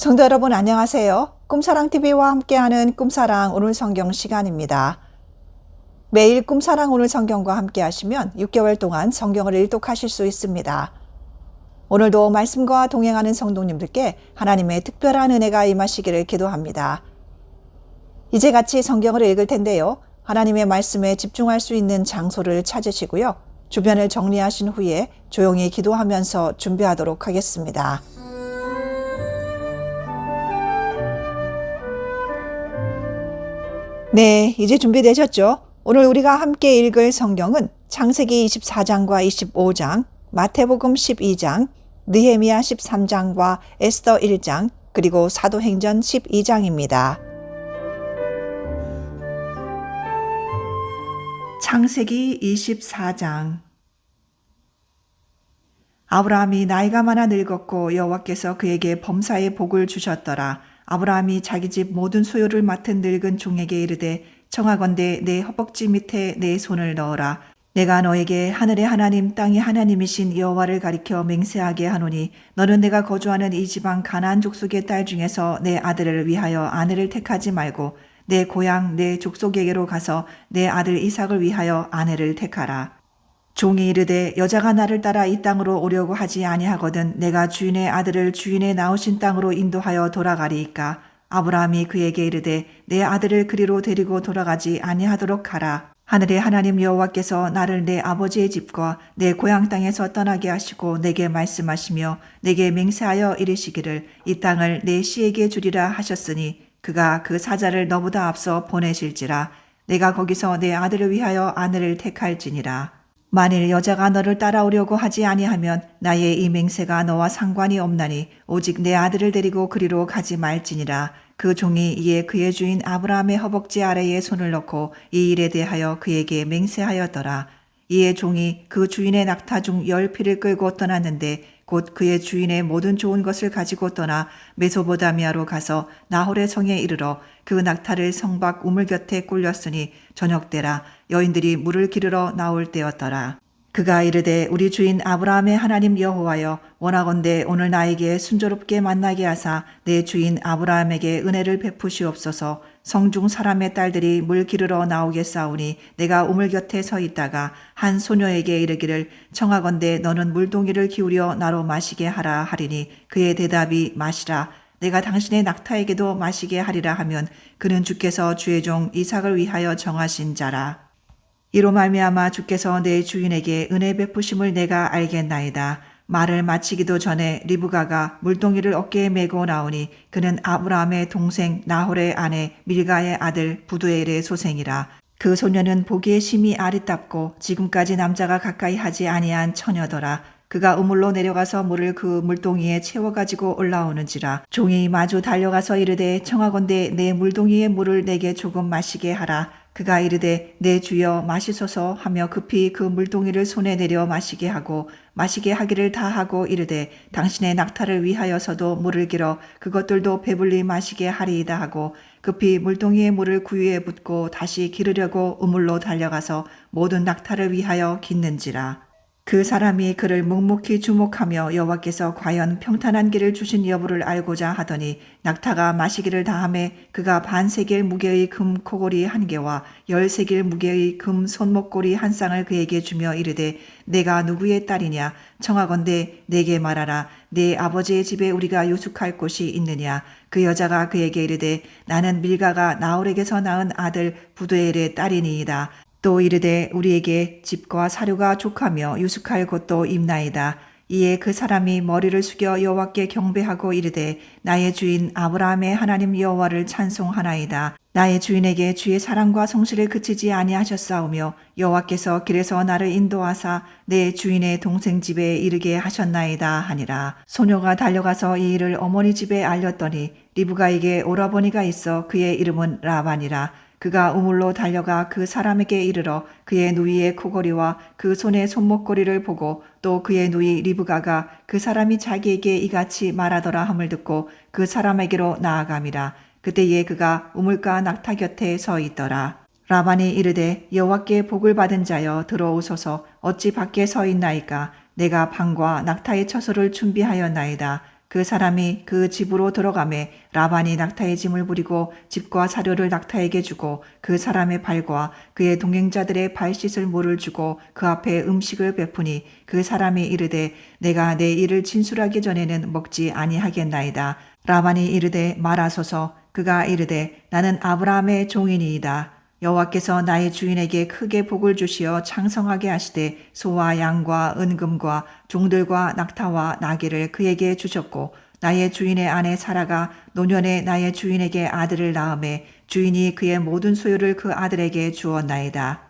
성도 여러분 안녕하세요. 꿈사랑TV와 함께하는 꿈사랑 오늘 성경 시간입니다. 매일 꿈사랑 오늘 성경과 함께 하시면 6개월 동안 성경을 일독하실 수 있습니다. 오늘도 말씀과 동행하는 성도님들께 하나님의 특별한 은혜가 임하시기를 기도합니다. 이제 같이 성경을 읽을 텐데요. 하나님의 말씀에 집중할 수 있는 장소를 찾으시고요. 주변을 정리하신 후에 조용히 기도하면서 준비하도록 하겠습니다. 네, 이제 준비되셨죠? 오늘 우리가 함께 읽을 성경은 창세기 24장과 25장, 마태복음 12장, 느헤미야 13장과 에스더 1장, 그리고 사도행전 12장입니다. 창세기 24장. 아브라함이 나이가 많아 늙었고 여호와께서 그에게 범사의 복을 주셨더라. 아브라함이 자기 집 모든 소유를 맡은 늙은 종에게 이르되 청하건대 내 허벅지 밑에 내 손을 넣어라. 내가 너에게 하늘의 하나님 땅의 하나님이신 여호와를 가리켜 맹세하게 하노니 너는 내가 거주하는 이 지방 가나안 족속의 딸 중에서 내 아들을 위하여 아내를 택하지 말고 내 고향 내 족속에게로 가서 내 아들 이삭을 위하여 아내를 택하라. 종이 이르되 여자가 나를 따라 이 땅으로 오려고 하지 아니하거든 내가 주인의 아들을 주인의 낳으신 땅으로 인도하여 돌아가리이까. 아브라함이 그에게 이르되 내 아들을 그리로 데리고 돌아가지 아니하도록 하라. 하늘의 하나님 여호와께서 나를 내 아버지의 집과 내 고향 땅에서 떠나게 하시고 내게 말씀하시며 내게 맹세하여 이르시기를 이 땅을 내 씨에게 주리라 하셨으니 그가 그 사자를 너보다 앞서 보내실지라. 내가 거기서 내 아들을 위하여 아내를 택할지니라. 만일 여자가 너를 따라오려고 하지 아니하면 나의 이 맹세가 너와 상관이 없나니 오직 내 아들을 데리고 그리로 가지 말지니라. 그 종이 이에 그의 주인 아브라함의 허벅지 아래에 손을 넣고 이 일에 대하여 그에게 맹세하였더라. 이에 종이 그 주인의 낙타 중 10피를 끌고 떠났는데 곧 그의 주인의 모든 좋은 것을 가지고 떠나 메소보다미아로 가서 나홀의 성에 이르러 그 낙타를 성 밖 우물 곁에 꿀렸으니 저녁 때라. 여인들이 물을 기르러 나올 때였더라. 그가 이르되 우리 주인 아브라함의 하나님 여호와여 원하건대 오늘 나에게 순조롭게 만나게 하사 내 주인 아브라함에게 은혜를 베푸시옵소서. 성중 사람의 딸들이 물 기르러 나오겠사오니 내가 우물 곁에 서 있다가 한 소녀에게 이르기를 청하건대 너는 물동이를 기울여 나로 마시게 하라 하리니 그의 대답이 마시라. 내가 당신의 낙타에게도 마시게 하리라 하면 그는 주께서 주의 종 이삭을 위하여 정하신 자라. 이로 말미암아 주께서 내 주인에게 은혜 베푸심을 내가 알겠나이다. 말을 마치기도 전에 리브가가 물동이를 어깨에 메고 나오니 그는 아브라함의 동생 나홀의 아내 밀가의 아들 부두엘의 소생이라. 그 소녀는 보기에 심히 아리답고 지금까지 남자가 가까이 하지 아니한 처녀더라. 그가 우물로 내려가서 물을 그 물동이에 채워가지고 올라오는지라. 종이 마주 달려가서 이르되 청하건대 내 물동이의 물을 내게 조금 마시게 하라. 그가 이르되 내 주여 마시소서 하며 급히 그 물동이를 손에 내려 마시게 하고 마시게 하기를 다하고 이르되 당신의 낙타를 위하여서도 물을 길어 그것들도 배불리 마시게 하리이다 하고 급히 물동이의 물을 구유에 붓고 다시 기르려고 우물로 달려가서 모든 낙타를 위하여 깃는지라. 그 사람이 그를 묵묵히 주목하며 여호와께서 과연 평탄한 길을 주신 여부를 알고자 하더니 낙타가 마시기를 다하매 그가 반세겔 무게의 금 코골이 1개와 10세겔 무게의 금 손목고리 한 쌍을 그에게 주며 이르되 내가 누구의 딸이냐 청하건대 내게 말하라. 내 아버지의 집에 우리가 유숙할 곳이 있느냐. 그 여자가 그에게 이르되 나는 밀가가 나홀에게서 낳은 아들 부두엘의 딸이니이다. 또 이르되 우리에게 집과 사료가 족하며 유숙할 곳도 있나이다. 이에 그 사람이 머리를 숙여 여호와께 경배하고 이르되 나의 주인 아브라함의 하나님 여호와를 찬송하나이다. 나의 주인에게 주의 사랑과 성실을 그치지 아니하셨사오며 여호와께서 길에서 나를 인도하사 내 주인의 동생 집에 이르게 하셨나이다 하니라. 소녀가 달려가서 이 일을 어머니 집에 알렸더니 리브가에게 오라버니가 있어 그의 이름은 라반이라. 그가 우물로 달려가 그 사람에게 이르러 그의 누이의 코골이와 그 손의 손목고리를 보고 또 그의 누이 리브가가 그 사람이 자기에게 이같이 말하더라 함을 듣고 그 사람에게로 나아감이라. 그때에 그가 우물가 낙타 곁에 서 있더라. 라반이 이르되 여호와께 복을 받은 자여 들어오소서. 어찌 밖에 서 있나이까. 내가 방과 낙타의 처소를 준비하였나이다. 그 사람이 그 집으로 들어가매 라반이 낙타의 짐을 부리고 집과 사료를 낙타에게 주고 그 사람의 발과 그의 동행자들의 발 씻을 물을 주고 그 앞에 음식을 베푸니 그 사람이 이르되 내가 내 일을 진술하기 전에는 먹지 아니하겠나이다. 라반이 이르되 말하소서. 그가 이르되 나는 아브라함의 종이니이다. 여호와께서 나의 주인에게 크게 복을 주시어 창성하게 하시되 소와 양과 은금과 종들과 낙타와 나귀를 그에게 주셨고 나의 주인의 아내 사라가 노년에 나의 주인에게 아들을 낳음에 주인이 그의 모든 소유를 그 아들에게 주었나이다.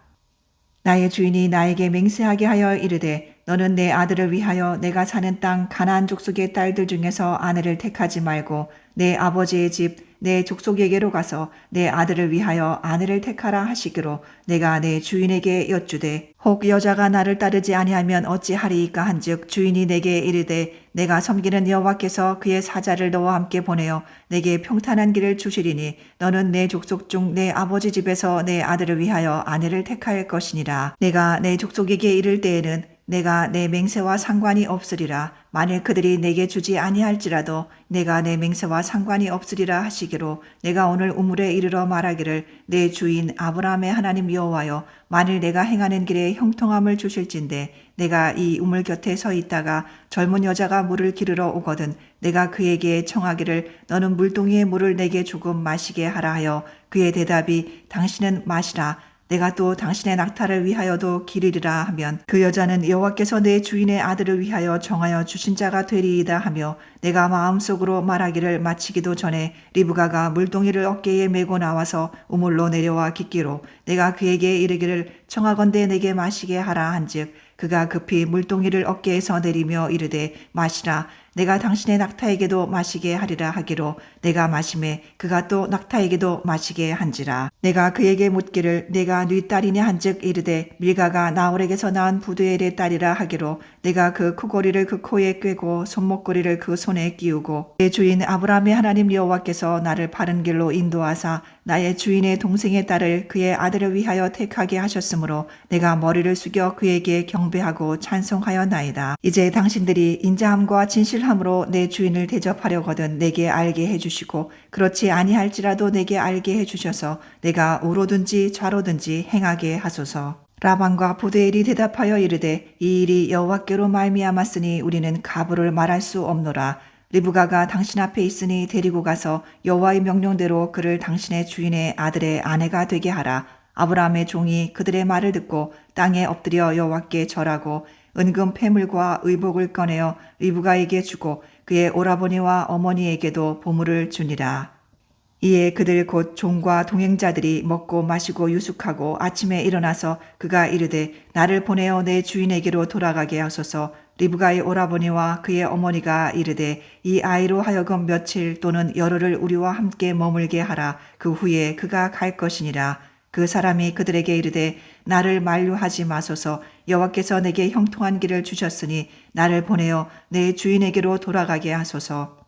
나의 주인이 나에게 맹세하게 하여 이르되 너는 내 아들을 위하여 내가 사는 땅 가나안 족속의 딸들 중에서 아내를 택하지 말고 내 아버지의 집 내 족속에게로 가서 내 아들을 위하여 아내를 택하라 하시기로 내가 내 주인에게 여쭈되 혹 여자가 나를 따르지 아니하면 어찌하리이까 한즉 주인이 내게 이르되 내가 섬기는 여호와께서 그의 사자를 너와 함께 보내어 내게 평탄한 길을 주시리니 너는 내 족속 중 내 아버지 집에서 내 아들을 위하여 아내를 택할 것이니라. 내가 내 족속에게 이를 때에는 내가 내 맹세와 상관이 없으리라. 만일 그들이 내게 주지 아니할지라도 내가 내 맹세와 상관이 없으리라 하시기로 내가 오늘 우물에 이르러 말하기를 내 주인 아브라함의 하나님 여호와여 만일 내가 행하는 길에 형통함을 주실진데 내가 이 우물 곁에 서 있다가 젊은 여자가 물을 기르러 오거든 내가 그에게 청하기를 너는 물동이의 물을 내게 조금 마시게 하라 하여 그의 대답이 당신은 마시라. 내가 또 당신의 낙타를 위하여도 기르리라 하면 그 여자는 여호와께서 내 주인의 아들을 위하여 정하여 주신 자가 되리이다 하며 내가 마음속으로 말하기를 마치기도 전에 리브가가 물동이를 어깨에 메고 나와서 우물로 내려와 깃기로 내가 그에게 이르기를 청하건대 내게 마시게 하라 한즉 그가 급히 물동이를 어깨에서 내리며 이르되 마시라. 내가 당신의 낙타에게도 마시게 하리라 하기로 내가 마심에 그가 또 낙타에게도 마시게 한지라. 내가 그에게 묻기를 내가 네 딸이냐 한즉 이르되 밀가가 나홀에게서 낳은 부두엘의 딸이라 하기로 내가 그 코고리를 그 코에 꿰고 손목고리를 그 손에 끼우고 내 주인 아브라함의 하나님 여호와께서 나를 바른 길로 인도하사 나의 주인의 동생의 딸을 그의 아들을 위하여 택하게 하셨으므로 내가 머리를 숙여 그에게 경배하고 찬송하였나이다. 이제 당신들이 인자함과 진실함으로 내 주인을 대접하려거든 내게 알게 해주시고 그렇지 아니할지라도 내게 알게 해주셔서 내가 우로든지 좌로든지 행하게 하소서. 라반과 부두엘이 대답하여 이르되 이 일이 여호와께로 말미암았으니 우리는 가부를 말할 수 없노라. 리브가가 당신 앞에 있으니 데리고 가서 여호와의 명령대로 그를 당신의 주인의 아들의 아내가 되게 하라. 아브라함의 종이 그들의 말을 듣고 땅에 엎드려 여호와께 절하고 은금 패물과 의복을 꺼내어 리브가에게 주고 그의 오라버니와 어머니에게도 보물을 주니라. 이에 그들 곧 종과 동행자들이 먹고 마시고 유숙하고 아침에 일어나서 그가 이르되 나를 보내어 내 주인에게로 돌아가게 하소서. 리브가의 오라버니와 그의 어머니가 이르되 이 아이로 하여금 며칠 또는 열흘을 우리와 함께 머물게 하라. 그 후에 그가 갈 것이니라. 그 사람이 그들에게 이르되 나를 만류하지 마소서. 여호와께서 내게 형통한 길을 주셨으니 나를 보내어 내 주인에게로 돌아가게 하소서.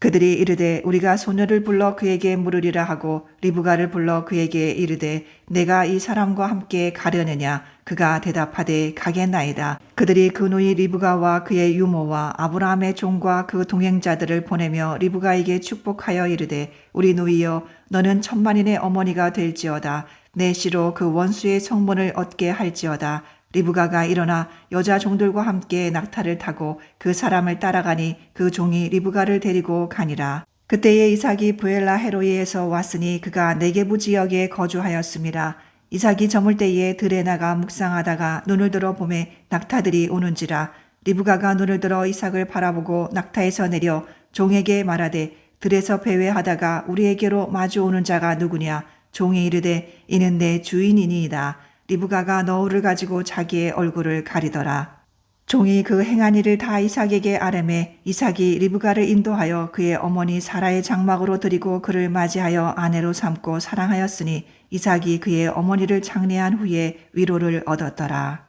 그들이 이르되 우리가 소녀를 불러 그에게 물으리라 하고 리브가를 불러 그에게 이르되 내가 이 사람과 함께 가려느냐. 그가 대답하되 가겠나이다. 그들이 그 누이 리브가와 그의 유모와 아브라함의 종과 그 동행자들을 보내며 리브가에게 축복하여 이르되 우리 누이여 너는 천만인의 어머니가 될지어다. 내 씨로 그 원수의 성문을 얻게 할지어다. 리브가가 일어나 여자 종들과 함께 낙타를 타고 그 사람을 따라가니 그 종이 리브가를 데리고 가니라. 그때에 이삭이 부엘라 헤로이에서 왔으니 그가 네게부 지역에 거주하였습니다. 이삭이 저물 때에 들에 나가 묵상하다가 눈을 들어 보매 낙타들이 오는지라. 리브가가 눈을 들어 이삭을 바라보고 낙타에서 내려 종에게 말하되 들에서 배회하다가 우리에게로 마주오는 자가 누구냐. 종이 이르되 이는 내 주인이니이다. 리브가가 너울을 가지고 자기의 얼굴을 가리더라. 종이 그 행한 일을 다 이삭에게 아뢰매 이삭이 리브가를 인도하여 그의 어머니 사라의 장막으로 들이고 그를 맞이하여 아내로 삼고 사랑하였으니 이삭이 그의 어머니를 장례한 후에 위로를 얻었더라.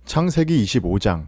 창세기 25장.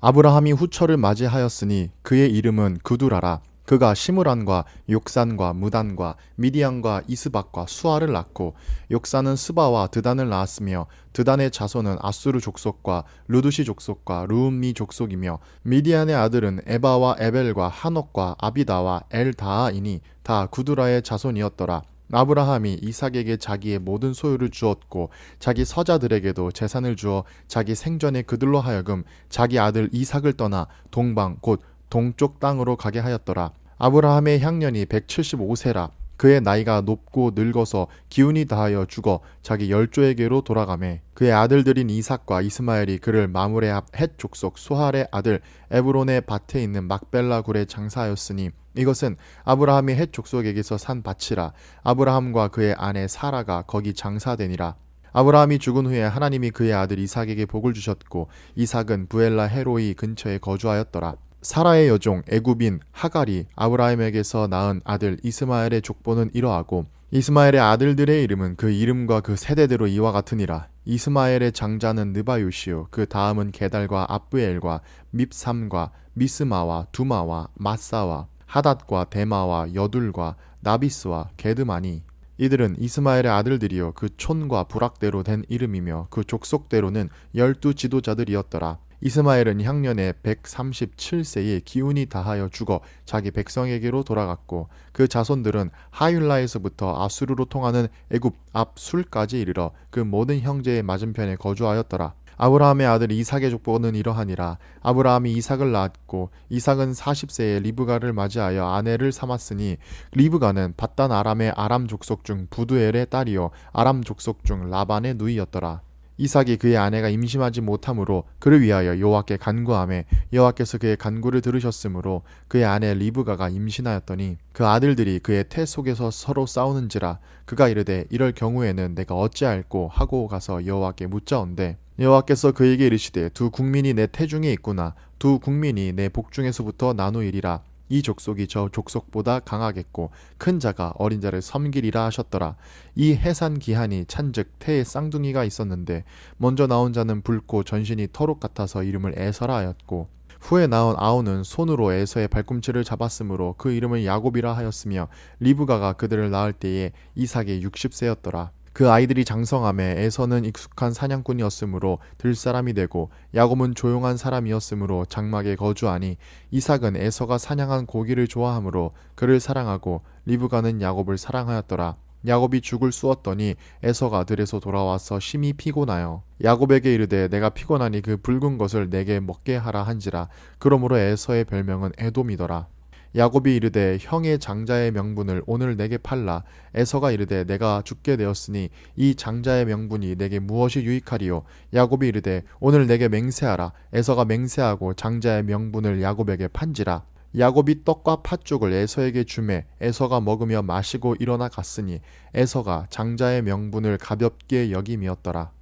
아브라함이 후처를 맞이하였으니 그의 이름은 그두라라. 그가 시므란과 욕산과 무단과 미디안과 이스박과 수아를 낳고 욕산은 스바와 드단을 낳았으며 드단의 자손은 아수르 족속과 루두시 족속과 루음미 족속이며 미디안의 아들은 에바와 에벨과 한옥과 아비다와 엘다아이니 다 구두라의 자손이었더라. 아브라함이 이삭에게 자기의 모든 소유를 주었고 자기 서자들에게도 재산을 주어 자기 생전에 그들로 하여금 자기 아들 이삭을 떠나 동방 곧 동쪽 땅으로 가게 하였더라. 아브라함의 향년이 175세라. 그의 나이가 높고 늙어서 기운이 다하여 죽어 자기 열조에게로 돌아가매 그의 아들들인 이삭과 이스마엘이 그를 마므레 앞 헷 족속 소할의 아들 에브론의 밭에 있는 막벨라 굴에 장사하였으니 이것은 아브라함이 헷 족속에게서 산 밭이라. 아브라함과 그의 아내 사라가 거기 장사되니라. 아브라함이 죽은 후에 하나님이 그의 아들 이삭에게 복을 주셨고 이삭은 부엘라 헤로이 근처에 거주하였더라. 사라의 여종 애굽인 하갈이 아브라함에게서 낳은 아들 이스마엘의 족보는 이러하고 이스마엘의 아들들의 이름은 그 이름과 그 세대대로 이와 같으니라. 이스마엘의 장자는 느바요시요 그 다음은 게달과 압브엘과 밉삼과 미스마와 두마와 마사와 하닷과 데마와 여둘과 나비스와 게드마니 이들은 이스마엘의 아들들이요 그 촌과 부락대로 된 이름이며 그 족속대로는 12 지도자들이었더라. 이스마엘은 향년에 137세에 기운이 다하여 죽어 자기 백성에게로 돌아갔고 그 자손들은 하윌라에서부터 아수르로 통하는 애굽 앞 술까지 이르러 그 모든 형제의 맞은편에 거주하였더라. 아브라함의 아들 이삭의 족보는 이러하니라. 아브라함이 이삭을 낳았고 이삭은 40세에 리브가를 맞이하여 아내를 삼았으니 리브가는 밧단 아람의 아람 족속 중 부두엘의 딸이요 아람 족속 중 라반의 누이였더라. 이삭이 그의 아내가 임신하지 못하므로 그를 위하여 여호와께 간구하매 여호와께서 그의 간구를 들으셨으므로 그의 아내 리브가가 임신하였더니 그 아들들이 그의 태 속에서 서로 싸우는지라. 그가 이르되 이럴 경우에는 내가 어찌할꼬 하고 가서 여호와께 묻자온대 여호와께서 그에게 이르시되 두 국민이 내 태중에 있구나. 두 국민이 내 복중에서부터 나누이리라. 이 족속이 저 족속보다 강하겠고 큰 자가 어린 자를 섬기리라 하셨더라. 이 해산 기한이 찬즉 태에 쌍둥이가 있었는데 먼저 나온 자는 붉고 전신이 터록 같아서 이름을 에서라 하였고 후에 나온 아우는 손으로 에서의 발꿈치를 잡았으므로 그 이름을 야곱이라 하였으며 리브가가 그들을 낳을 때에 이삭이 60세였더라. 그 아이들이 장성함에 에서는 익숙한 사냥꾼이었으므로 들사람이 되고 야곱은 조용한 사람이었으므로 장막에 거주하니 이삭은 에서가 사냥한 고기를 좋아하므로 그를 사랑하고 리브가는 야곱을 사랑하였더라. 야곱이 죽을 쑤었더니 에서가 들에서 돌아와서 심히 피곤하여 야곱에게 이르되 내가 피곤하니 그 붉은 것을 내게 먹게 하라 한지라. 그러므로 에서의 별명은 에돔이더라. 야곱이 이르되 형의 장자의 명분을 오늘 내게 팔라. 에서가 이르되 내가 죽게 되었으니 이 장자의 명분이 내게 무엇이 유익하리요. 야곱이 이르되 오늘 내게 맹세하라. 에서가 맹세하고 장자의 명분을 야곱에게 판지라. 야곱이 떡과 팥죽을 에서에게 주매 에서가 먹으며 마시고 일어나 갔으니 에서가 장자의 명분을 가볍게 여김이었더라.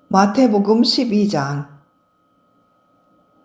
마태복음 12장.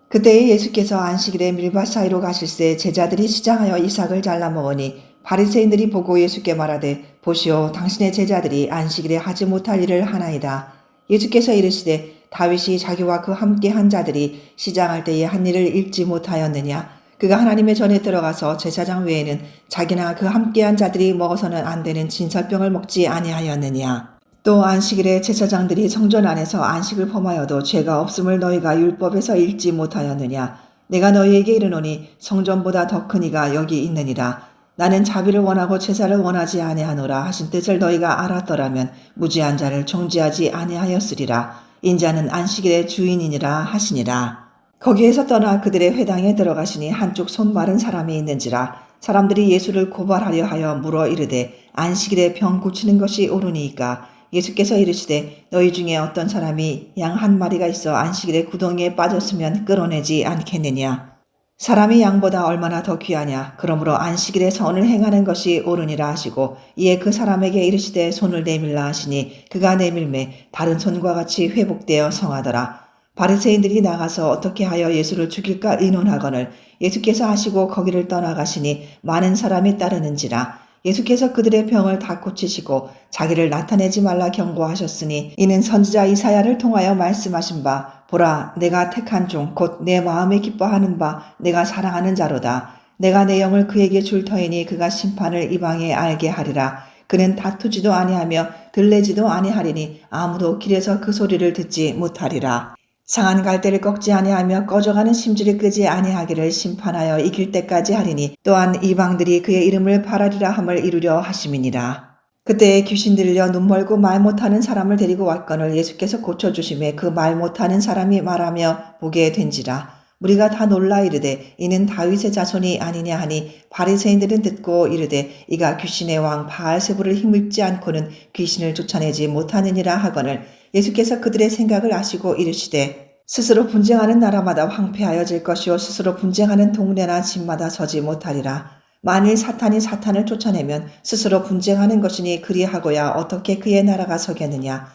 그때에 예수께서 안식일에 밀밭 사이로 가실새 제자들이 시장하여 이삭을 잘라 먹으니 바리새인들이 보고 예수께 말하되 보시오 당신의 제자들이 안식일에 하지 못할 일을 하나이다. 예수께서 이르시되 다윗이 자기와 그 함께 한 자들이 시장할 때에 한 일을 읽지 못하였느냐. 그가 하나님의 전에 들어가서 제사장 외에는 자기나 그 함께 한 자들이 먹어서는 안 되는 진설병을 먹지 아니하였느냐. 또 안식일에 제사장들이 성전 안에서 안식을 범하여도 죄가 없음을 너희가 율법에서 읽지 못하였느냐. 내가 너희에게 이르노니 성전보다 더 큰 이가 여기 있느니라. 나는 자비를 원하고 제사를 원하지 아니하노라 하신 뜻을 너희가 알았더라면 무죄한 자를 정죄하지 아니하였으리라. 인자는 안식일의 주인이니라 하시니라. 거기에서 떠나 그들의 회당에 들어가시니 한쪽 손 마른 사람이 있는지라. 사람들이 예수를 고발하려 하여 물어 이르되 안식일에 병 고치는 것이 옳으니이까. 예수께서 이르시되 너희 중에 어떤 사람이 양 한 마리가 있어 안식일에 구덩이에 빠졌으면 끌어내지 않겠느냐. 사람이 양보다 얼마나 더 귀하냐. 그러므로 안식일에 선을 행하는 것이 옳으니라 하시고 이에 그 사람에게 이르시되 손을 내밀라 하시니 그가 내밀매 다른 손과 같이 회복되어 성하더라. 바리새인들이 나가서 어떻게 하여 예수를 죽일까 의논하거늘 예수께서 하시고 거기를 떠나가시니 많은 사람이 따르는지라. 예수께서 그들의 병을 다 고치시고 자기를 나타내지 말라 경고하셨으니 이는 선지자 이사야를 통하여 말씀하신 바 보라, 내가 택한 종 곧 내 마음에 기뻐하는 바 내가 사랑하는 자로다. 내가 내 영을 그에게 줄 터이니 그가 심판을 이방에 알게 하리라. 그는 다투지도 아니하며 들레지도 아니하리니 아무도 길에서 그 소리를 듣지 못하리라. 상한 갈대를 꺾지 아니하며 꺼져가는 심지를 끄지 아니하기를 심판하여 이길 때까지 하리니 또한 이방들이 그의 이름을 바라리라 함을 이루려 하심이니라. 그때에 귀신 들려 눈 멀고 말 못하는 사람을 데리고 왔거늘 예수께서 고쳐주심에 그 말 못하는 사람이 말하며 보게 된지라. 무리가 다 놀라 이르되 이는 다윗의 자손이 아니냐 하니 바리새인들은 듣고 이르되 이가 귀신의 왕 바알세불을 힘입지 않고는 귀신을 쫓아내지 못하느니라 하거늘 예수께서 그들의 생각을 아시고 이르시되 스스로 분쟁하는 나라마다 황폐하여질 것이요 스스로 분쟁하는 동네나 집마다 서지 못하리라. 만일 사탄이 사탄을 쫓아내면 스스로 분쟁하는 것이니 그리하고야 어떻게 그의 나라가 서겠느냐.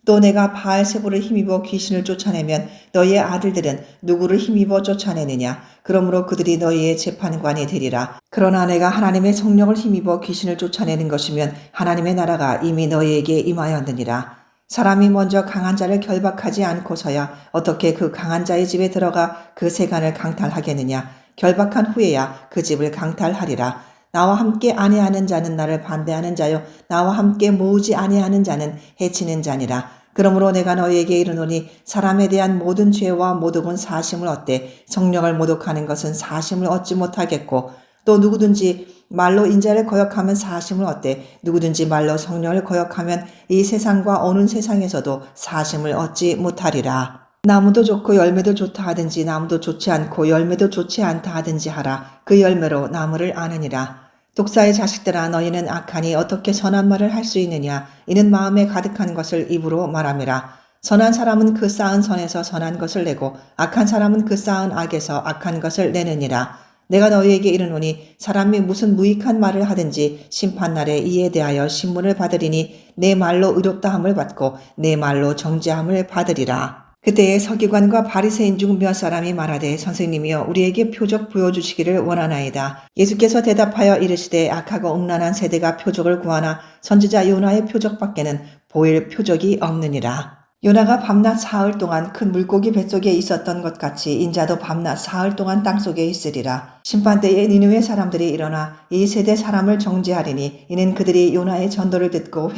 또 내가 바알세불을 힘입어 귀신을 쫓아내면 너희의 아들들은 누구를 힘입어 쫓아내느냐. 그러므로 그들이 너희의 재판관이 되리라. 그러나 내가 하나님의 성령을 힘입어 귀신을 쫓아내는 것이면 하나님의 나라가 이미 너희에게 임하였느니라. 사람이 먼저 강한 자를 결박하지 않고서야 어떻게 그 강한 자의 집에 들어가 그 세간을 강탈하겠느냐. 결박한 후에야 그 집을 강탈하리라. 나와 함께 아니하는 자는 나를 반대하는 자요 나와 함께 모으지 아니하는 자는 해치는 자니라. 그러므로 내가 너희에게 이르노니 사람에 대한 모든 죄와 모독은 사심을 얻되 성령을 모독하는 것은 사심을 얻지 못하겠고 또 누구든지 말로 인자를 거역하면 사심을 얻되 누구든지 말로 성령을 거역하면 이 세상과 오는 세상에서도 사심을 얻지 못하리라. 나무도 좋고 열매도 좋다 하든지 나무도 좋지 않고 열매도 좋지 않다 하든지 하라. 그 열매로 나무를 아느니라. 독사의 자식들아 너희는 악하니 어떻게 선한 말을 할 수 있느냐. 이는 마음에 가득한 것을 입으로 말함이라. 선한 사람은 그 쌓은 선에서 선한 것을 내고 악한 사람은 그 쌓은 악에서 악한 것을 내느니라. 내가 너희에게 이르노니 사람이 무슨 무익한 말을 하든지 심판날에 이에 대하여 신문을 받으리니 내 말로 의롭다 함을 받고 내 말로 정죄함을 받으리라. 그때에 서기관과 바리새인 중 몇 사람이 말하되 선생님이여 우리에게 표적 보여주시기를 원하나이다. 예수께서 대답하여 이르시되 악하고 음란한 세대가 표적을 구하나 선지자 요나의 표적밖에는 보일 표적이 없느니라. 요나가 밤낮 사흘 동안 큰 물고기 뱃속에 있었던 것 같이 인자도 밤낮 사흘 동안 땅속에 있으리라. 심판때에 니느웨 사람들이 일어나 이 세대 사람을 정죄하리니 이는 그들이 요나의 전도를 듣고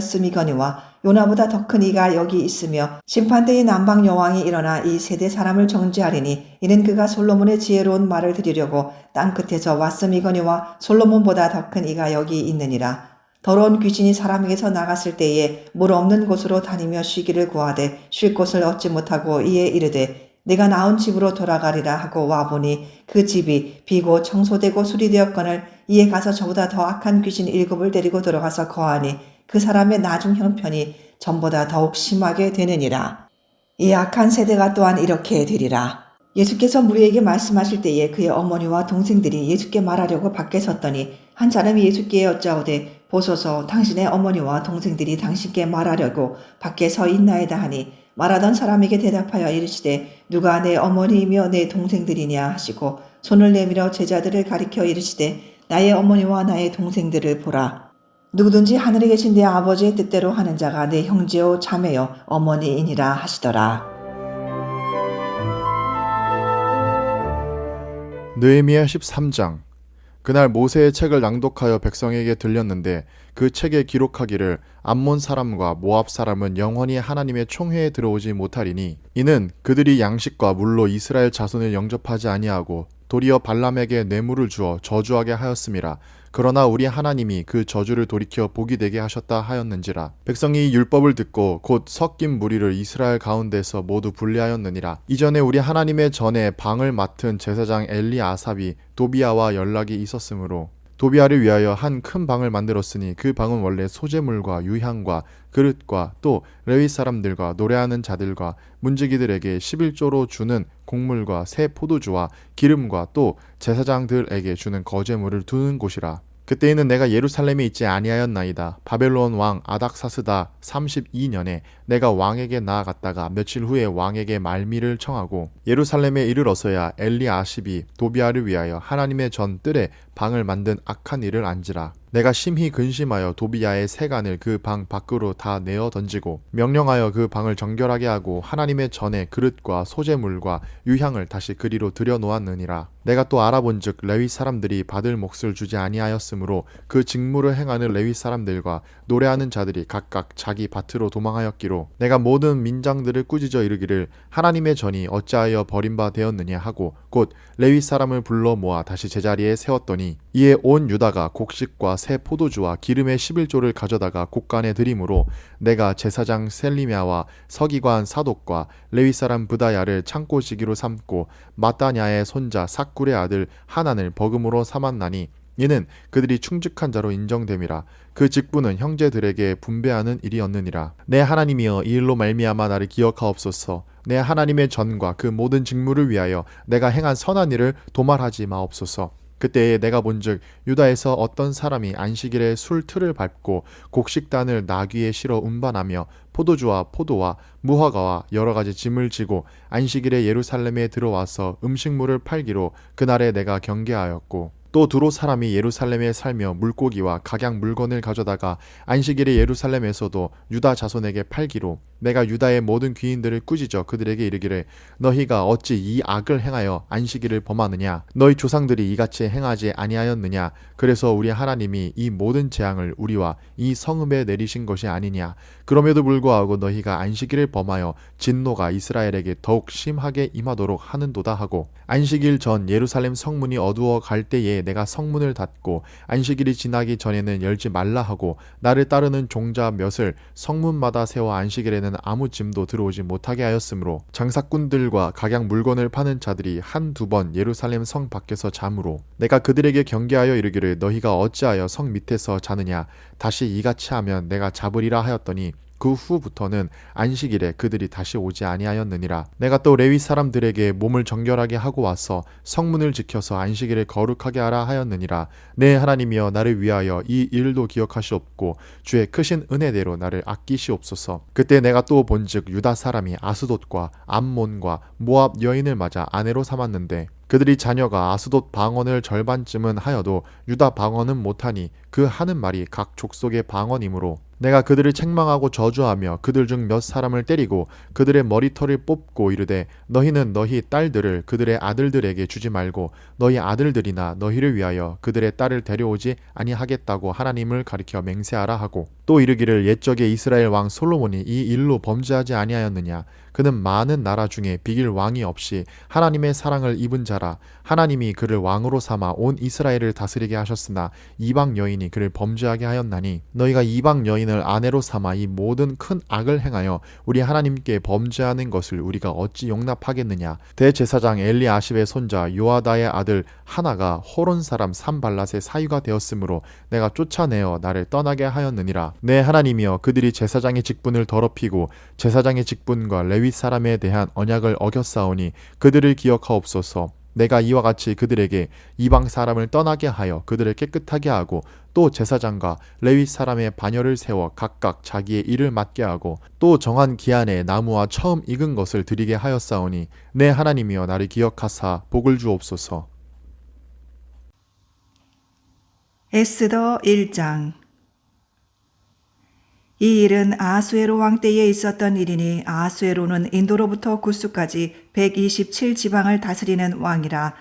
회개하였음이거니와 요나보다 더 큰 이가 여기 있으며 심판때에 남방 여왕이 일어나 이 세대 사람을 정죄하리니 이는 그가 솔로몬의 지혜로운 말을 들으려고 땅끝에서 왔음이거니와 솔로몬보다 더 큰 이가 여기 있느니라. 더러운 귀신이 사람에게서 나갔을 때에 물 없는 곳으로 다니며 쉬기를 구하되 쉴 곳을 얻지 못하고 이에 이르되 내가 나온 집으로 돌아가리라 하고 와보니 그 집이 비고 청소되고 수리되었거늘 이에 가서 저보다 더 악한 귀신 7을 데리고 들어가서 거하니 그 사람의 나중 형편이 전보다 더욱 심하게 되느니라. 이 악한 세대가 또한 이렇게 되리라. 예수께서 무리에게 말씀하실 때에 그의 어머니와 동생들이 예수께 말하려고 밖에 섰더니 한 사람이 예수께 여짜오되 보소서 당신의 어머니와 동생들이 당신께 말하려고 밖에 서 있나이다 하니 말하던 사람에게 대답하여 이르시되 누가 내 어머니이며 내 동생들이냐 하시고 손을 내밀어 제자들을 가리켜 이르시되 나의 어머니와 나의 동생들을 보라. 누구든지 하늘에 계신 내 아버지의 뜻대로 하는 자가 내 형제요 자매요 어머니이니라 하시더라. 느헤미야 13장. 그날 모세의 책을 낭독하여 백성에게 들렸는데 그 책에 기록하기를 암몬 사람과 모압 사람은 영원히 하나님의 총회에 들어오지 못하리니 이는 그들이 양식과 물로 이스라엘 자손을 영접하지 아니하고 도리어 발람에게 뇌물을 주어 저주하게 하였음이라. 그러나 우리 하나님이 그 저주를 돌이켜 복이 되게 하셨다 하였는지라. 백성이 이 율법을 듣고 곧 섞인 무리를 이스라엘 가운데서 모두 분리하였느니라. 이전에 우리 하나님의 전에 방을 맡은 제사장 엘리아삽이 도비아와 연락이 있었으므로 도비아를 위하여 한 큰 방을 만들었으니 그 방은 원래 소재물과 유향과 그릇과 또 레위 사람들과 노래하는 자들과 문지기들에게 11조로 주는 곡물과 새 포도주와 기름과 또 제사장들에게 주는 거제물을 두는 곳이라. 그때에는 내가 예루살렘에 있지 아니하였나이다. 바벨론 왕 아닥사스다 32년에 내가 왕에게 나아갔다가 며칠 후에 왕에게 말미를 청하고 예루살렘에 이르러서야 엘리아십이 도비아를 위하여 하나님의 전 뜰에 방을 만든 악한 일을 안지라. 내가 심히 근심하여 도비야의 세간을 그 방 밖으로 다 내어 던지고 명령하여 그 방을 정결하게 하고 하나님의 전에 그릇과 소재물과 유향을 다시 그리로 들여 놓았느니라. 내가 또 알아본즉 레위 사람들이 받을 몫을 주지 아니하였으므로 그 직무를 행하는 레위 사람들과 노래하는 자들이 각각 자기 밭으로 도망하였기로 내가 모든 민장들을 꾸짖어 이르기를 하나님의 전이 어찌하여 버림바 되었느냐 하고 곧 레위 사람을 불러 모아 다시 제자리에 세웠더니 이에 온 유다가 곡식과 새 포도주와 기름의 11조를 가져다가 곡간에 드림으로 내가 제사장 셀리메아와 서기관 사독과 레위 사람 브다야를 창고지기로 삼고 마따냐의 손자 삭굴의 아들 하난을 버금으로 삼았나니 이는 그들이 충직한 자로 인정됨이라. 그 직분은 형제들에게 분배하는 일이었느니라. 내 하나님이여 이 일로 말미암아 나를 기억하옵소서. 내 하나님의 전과 그 모든 직무를 위하여 내가 행한 선한 일을 도말하지 마옵소서. 그때에 내가 본즉 유다에서 어떤 사람이 안식일에 술 틀을 밟고 곡식단을 나귀에 실어 운반하며 포도주와 포도와 무화과와 여러 가지 짐을 지고 안식일에 예루살렘에 들어와서 음식물을 팔기로 그날에 내가 경계하였고 또 두로 사람이 예루살렘에 살며 물고기와 각양 물건을 가져다가 안식일에 예루살렘에서도 유다 자손에게 팔기로 내가 유다의 모든 귀인들을 꾸짖어 그들에게 이르기를 너희가 어찌 이 악을 행하여 안식일을 범하느냐 너희 조상들이 이같이 행하지 아니하였느냐 그래서 우리 하나님이 이 모든 재앙을 우리와 이 성읍에 내리신 것이 아니냐 그럼에도 불구하고 너희가 안식일을 범하여 진노가 이스라엘에게 더욱 심하게 임하도록 하는도다 하고 안식일 전 예루살렘 성문이 어두워 갈 때에 내가 성문을 닫고 안식일이 지나기 전에는 열지 말라 하고 나를 따르는 종자 몇을 성문마다 세워 안식일에는 아무 짐도 들어오지 못하게 하였으므로 장사꾼들과 각양 물건을 파는 자들이 한두 번 예루살렘 성 밖에서 잠으로 내가 그들에게 경계하여 이르기를 너희가 어찌하여 성 밑에서 자느냐 다시 이같이 하면 내가 잡으리라 하였더니 그 후부터는 안식일에 그들이 다시 오지 아니하였느니라. 내가 또 레위 사람들에게 몸을 정결하게 하고 와서 성문을 지켜서 안식일을 거룩하게 하라 하였느니라. 내 하나님이여 나를 위하여 이 일도 기억하시옵고 주의 크신 은혜대로 나를 아끼시옵소서. 그때 내가 또 본즉 유다 사람이 아스돗과 암몬과 모압 여인을 맞아 아내로 삼았는데 그들이 자녀가 아스돗 방언을 절반쯤은 하여도 유다 방언은 못하니 그 하는 말이 각 족속의 방언이므로 내가 그들을 책망하고 저주하며 그들 중 몇 사람을 때리고 그들의 머리털을 뽑고 이르되 너희는 너희 딸들을 그들의 아들들에게 주지 말고 너희 아들들이나 너희를 위하여 그들의 딸을 데려오지 아니하겠다고 하나님을 가리켜 맹세하라 하고 또 이르기를 옛적에 이스라엘 왕 솔로몬이 이 일로 범죄하지 아니하였느냐 그는 많은 나라 중에 비길 왕이 없이 하나님의 사랑을 입은 자라 하나님이 그를 왕으로 삼아 온 이스라엘을 다스리게 하셨으나 이방 여인이 그를 범죄하게 하였나니 너희가 이방 여인을 아내로 삼아 이 모든 큰 악을 행하여 우리 하나님께 범죄하는 것을 우리가 어찌 용납하겠느냐 대제사장 엘리아십의 손자 요아다의 아들 하나가 호론 사람 산발랏의 사위가 되었으므로 내가 쫓아내어 나를 떠나게 하였느니라. 내 하나님이여 그들이 제사장의 직분을 더럽히고 제사장의 직분과 레위 사람에 대한 언약을 어겼사오니 그들을 기억하옵소서. 내가 이와 같이 그들에게 이방 사람을 떠나게 하여 그들을 깨끗하게 하고 또 제사장과 레위 사람의 반열을 세워 각각 자기의 일을 맡게 하고 또 정한 기한에 나무와 처음 익은 것을 드리게 하였사오니 내 하나님이여 나를 기억하사 복을 주옵소서. 에스더 1장. 이 일은 아하수에로 왕 때에 있었던 일이니 아하수에로는 인도로부터 구스까지 127지방을 다스리는 왕이라.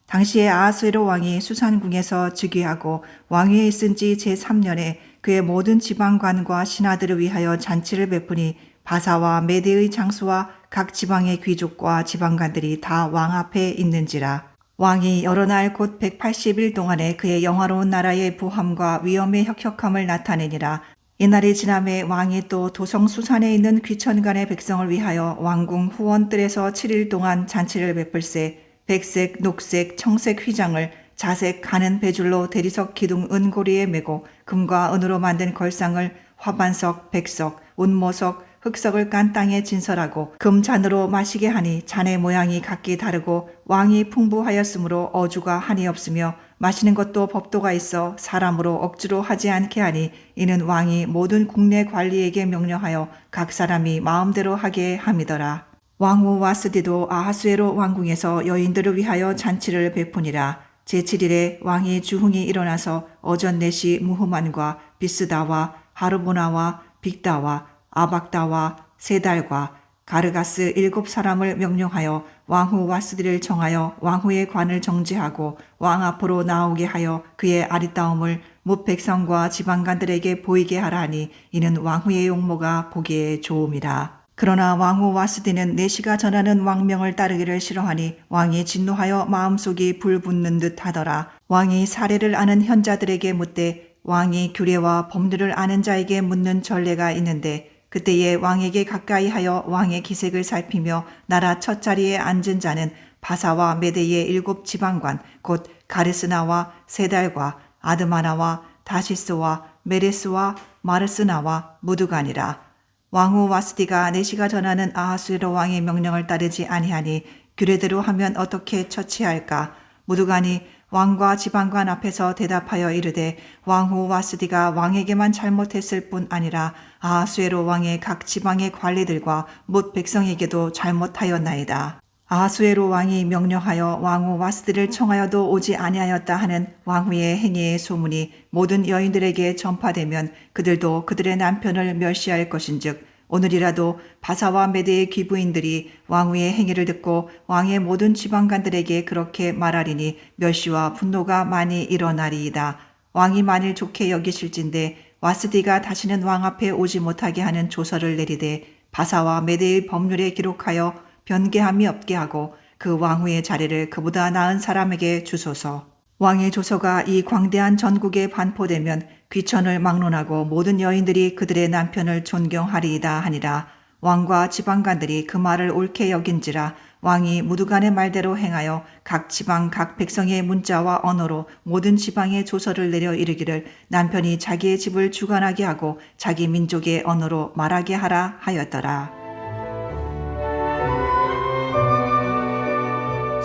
당시에 아하수에로 왕이 수산궁에서 즉위하고 왕위에 있은 지 제3년에 그의 모든 지방관과 신하들을 위하여 잔치를 베푸니 바사와 메대의 장수와 각 지방의 귀족과 지방관들이 다 왕 앞에 있는지라. 왕이 여러 날 곧 180일 동안에 그의 영화로운 나라의 부함과 위엄의 혁혁함을 나타내니라. 이날이 지남에 왕이 또 도성 수산에 있는 귀천간의 백성을 위하여 왕궁 후원뜰에서 7일 동안 잔치를 베풀세 백색, 녹색, 청색 휘장을 자색 가는 배줄로 대리석 기둥 은고리에 메고 금과 은으로 만든 걸상을 화반석, 백석, 운모석, 흑석을 깐 땅에 진설하고 금잔으로 마시게 하니 잔의 모양이 각기 다르고 왕이 풍부하였으므로 어주가 한이 없으며 마시는 것도 법도가 있어 사람으로 억지로 하지 않게 하니 이는 왕이 모든 국내 관리에게 명령하여 각 사람이 마음대로 하게 함이더라. 왕후 와스디도 아하수에로 왕궁에서 여인들을 위하여 잔치를 베푸니라. 제7일에 왕이 주흥이 일어나서 어전 넷이 무후만과 비스다와 하르보나와 빅다와 아박다와 세달과 가르가스 7사람을 명령하여 왕후 와스디를 정하여 왕후의 관을 정지하고 왕 앞으로 나오게 하여 그의 아리따움을 뭇 백성과 지방간들에게 보이게 하라 하니 이는 왕후의 용모가 보기에 좋음이라. 그러나 왕후 와스디는 내시가 전하는 왕명을 따르기를 싫어하니 왕이 진노하여 마음속이 불붙는 듯 하더라. 왕이 사례를 아는 현자들에게 묻되 왕이 규례와 법률을 아는 자에게 묻는 전례가 있는데 그때에 왕에게 가까이 하여 왕의 기색을 살피며 나라 첫 자리에 앉은 자는 바사와 메대의 7 지방관 곧 가르스나와 세달과 아드마나와 다시스와 메레스와 마르스나와 무두간이라. 왕후 와스디가 내시가 전하는 아하수에로 왕의 명령을 따르지 아니하니 규례대로 하면 어떻게 처치할까? 무두간이 왕과 지방관 앞에서 대답하여 이르되 왕후 와스디가 왕에게만 잘못했을 뿐 아니라 아하수에로 왕의 각 지방의 관리들과 뭇 백성에게도 잘못하였나이다. 아하수에로 왕이 명령하여 왕후 와스디를 청하여도 오지 아니하였다 하는 왕후의 행위의 소문이 모든 여인들에게 전파되면 그들도 그들의 남편을 멸시할 것인즉 오늘이라도 바사와 메대의 귀부인들이 왕후의 행위를 듣고 왕의 모든 지방관들에게 그렇게 말하리니 멸시와 분노가 많이 일어나리이다. 왕이 만일 좋게 여기실진데 와스디가 다시는 왕 앞에 오지 못하게 하는 조서를 내리되 바사와 메대의 법률에 기록하여 변개함이 없게 하고 그 왕후의 자리를 그보다 나은 사람에게 주소서. 왕의 조서가 이 광대한 전국에 반포되면 귀천을 막론하고 모든 여인들이 그들의 남편을 존경하리이다 하니라. 왕과 지방관들이 그 말을 옳게 여긴지라. 왕이 무두간의 말대로 행하여 각 지방 각 백성의 문자와 언어로 모든 지방의 조서를 내려 이르기를 남편이 자기의 집을 주관하게 하고 자기 민족의 언어로 말하게 하라 하였더라.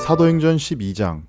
사도행전 12장.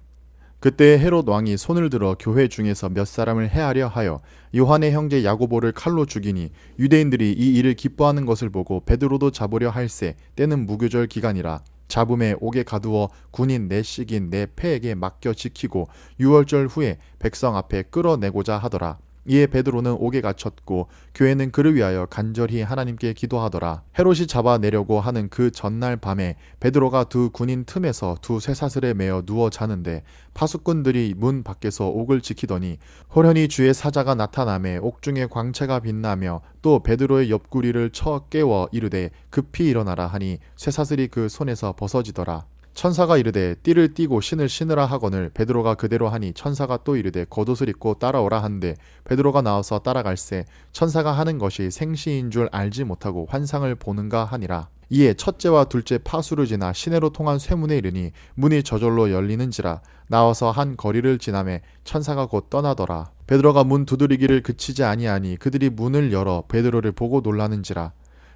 그때 헤롯 왕이 손을 들어 교회 중에서 몇 사람을 해하려 하여 요한의 형제 야고보를 칼로 죽이니 유대인들이 이 일을 기뻐하는 것을 보고 베드로도 잡으려 할세 때는 무교절 기간이라. 잡음에 옥에 가두어 군인 넷씩인 네 패에게 맡겨 지키고 6월절 후에 백성 앞에 끌어내고자 하더라. 이에 베드로는 옥에 갇혔고 교회는 그를 위하여 간절히 하나님께 기도하더라. 헤롯이 잡아내려고 하는 그 전날 밤에 베드로가 두 군인 틈에서 두 쇠사슬에 매어 누워 자는데 파수꾼들이 문 밖에서 옥을 지키더니 호련히 주의 사자가 나타나매 옥중에 광채가 빛나며 또 베드로의 옆구리를 쳐 깨워 이르되 급히 일어나라 하니 쇠사슬이 그 손에서 벗어지더라. 천사가 이르되 띠를 띠고 신을 신으라 하거늘 베드로가 그대로 하니 천사가 또 이르되 겉옷을 입고 따라오라 한데 베드로가 나와서 따라갈새 천사가 하는 것이 생시인 줄 알지 못하고 환상을 보는가 하니라. 이에 첫째와 둘째 파수를 지나 시내로 통한 쇠문에 이르니 문이 저절로 열리는지라. 나와서 한 거리를 지나매 천사가 곧 떠나더라. 베드로가 문 두드리기를 그치지 아니하니 그들이 문을 열어 베드로를 보고 놀라는지라.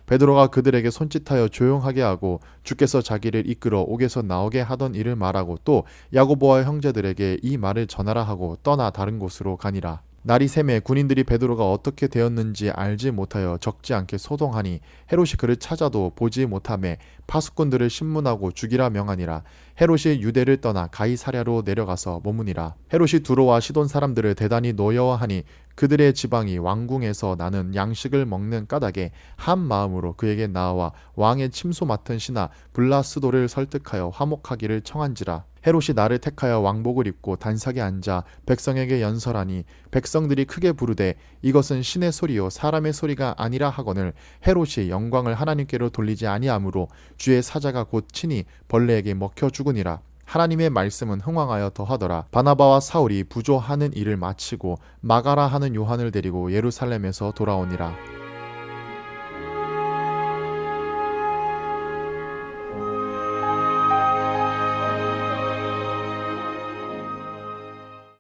베드로가 그들에게 손짓하여 조용하게 하고 주께서 자기를 이끌어 옥에서 나오게 하던 일을 말하고 또 야고보와 형제들에게 이 말을 전하라 하고 떠나 다른 곳으로 가니라. 날이 새매 군인들이 베드로가 어떻게 되었는지 알지 못하여 적지 않게 소동하니 헤롯이 그를 찾아도 보지 못하매 파수꾼들을 신문하고 죽이라 명하니라. 헤롯이 유대를 떠나 가이사랴로 내려가서 머무니라. 헤롯이 두로와 시돈 사람들을 대단히 노여워하니 그들의 지방이 왕궁에서 나는 양식을 먹는 까닭에 한 마음으로 그에게 나와 왕의 침소 맡은 신하 블라스도를 설득하여 화목하기를 청한지라. 헤롯이 나를 택하여 왕복을 입고 단삭에 앉아 백성에게 연설하니 백성들이 크게 부르되 이것은 신의 소리요 사람의 소리가 아니라 하거늘 헤롯이 영광을 하나님께로 돌리지 아니하므로 주의 사자가 곧 친히 벌레에게 먹혀 죽으니라. 하나님의 말씀은 흥왕하여 더하더라. 바나바와 사울이 부조하는 일을 마치고 마가라 하는 요한을 데리고 예루살렘에서 돌아오니라.